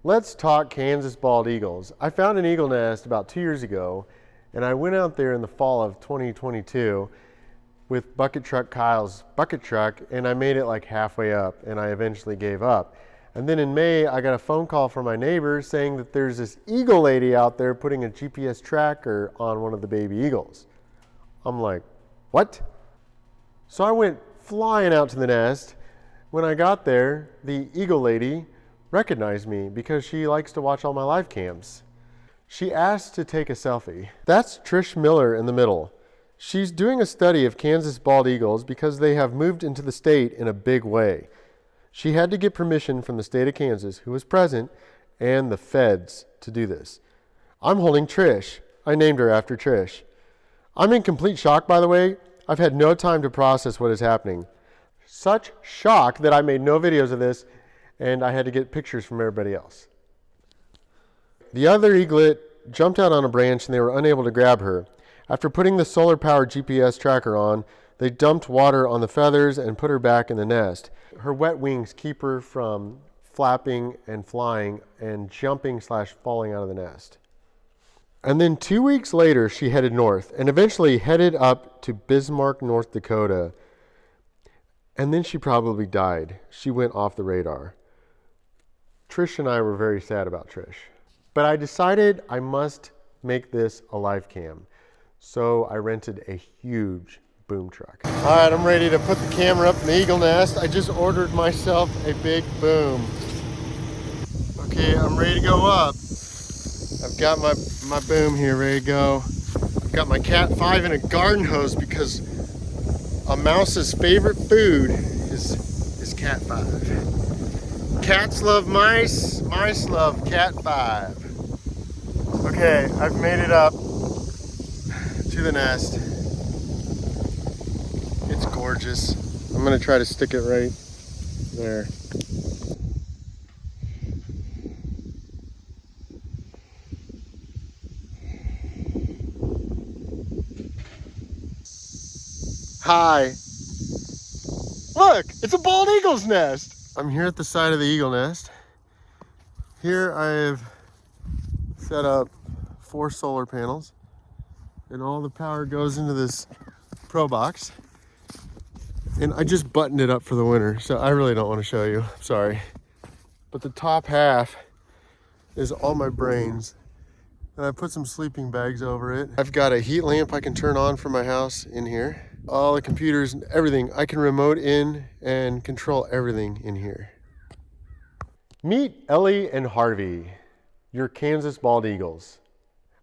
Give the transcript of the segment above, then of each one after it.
Let's talk Kansas bald eagles. I found an eagle nest about 2 years ago, and I went out there in the fall of 2022 with bucket truck Kyle's bucket truck, and I made it like halfway up, and I eventually gave up. And then in May, I got a phone call from my neighbor saying that there's this eagle lady out there putting a GPS tracker on one of the baby eagles. I'm like, what? So I went flying out to the nest. When I got there, the eagle lady recognized me because she likes to watch all my live cams. She asked to take a selfie. That's Trish Miller in the middle. She's doing a study of Kansas bald eagles because they have moved into the state in a big way. She had to get permission from the state of Kansas, who was present, and the feds to do this. I'm holding Trish. I named her after Trish. I'm in complete shock, by the way. I've had no time to process what is happening. Such shock that I made no videos of this, and I had to get pictures from everybody else. The other eaglet jumped out on a branch and they were unable to grab her. After putting the solar-powered GPS tracker on, they dumped water on the feathers and put her back in the nest. Her wet wings keep her from flapping and flying and jumping/falling out of the nest. And then 2 weeks later, she headed north and eventually headed up to Bismarck, North Dakota. And then she probably died. She went off the radar. Trish and I were very sad about Trish. But I decided I must make this a live cam. So I rented a huge boom truck. All right, I'm ready to put the camera up in the eagle nest. I just ordered myself a big boom. Okay, I'm ready to go up. I've got my boom here ready to go. I've got my Cat 5 in a garden hose because a mouse's favorite food is Cat 5. Cats love mice, mice love Cat 5. Okay, I've made it up to the nest. It's gorgeous. I'm gonna try to stick it right there. Hi. Look, it's a bald eagle's nest. I'm here at the side of the eagle nest. Here I have set up 4 solar panels, and all the power goes into this Pro Box. And I just buttoned it up for the winter, so I really don't want to show you. Sorry. But the top half is all my brains. And I put some sleeping bags over it. I've got a heat lamp I can turn on for my house in here. All the computers and everything. I can remote in and control everything in here. Meet Ellie and Harvey, your Kansas bald eagles.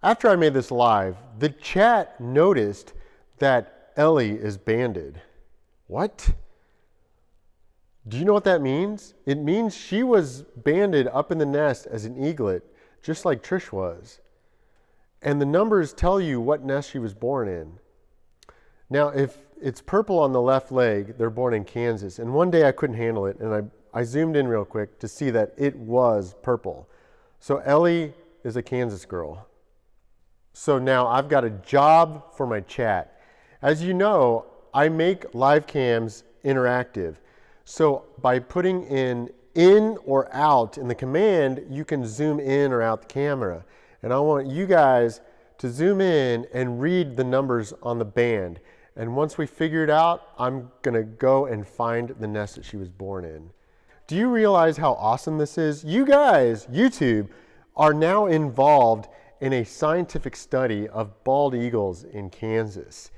After I made this live, the chat noticed that Ellie is banded. What? Do you know what that means? It means she was banded up in the nest as an eaglet, just like Trish was. And the numbers tell you what nest she was born in. Now, if it's purple on the left leg, they're born in Kansas. And one day I couldn't handle it, and I zoomed in real quick to see that it was purple. So Ellie is a Kansas girl. So now I've got a job for my chat. As you know, I make live cams interactive. So by putting in or out in the command, you can zoom in or out the camera. And I want you guys to zoom in and read the numbers on the band. And once we figure it out, I'm gonna go and find the nest that she was born in. Do you realize how awesome this is? You guys, YouTube, are now involved in a scientific study of bald eagles in Kansas.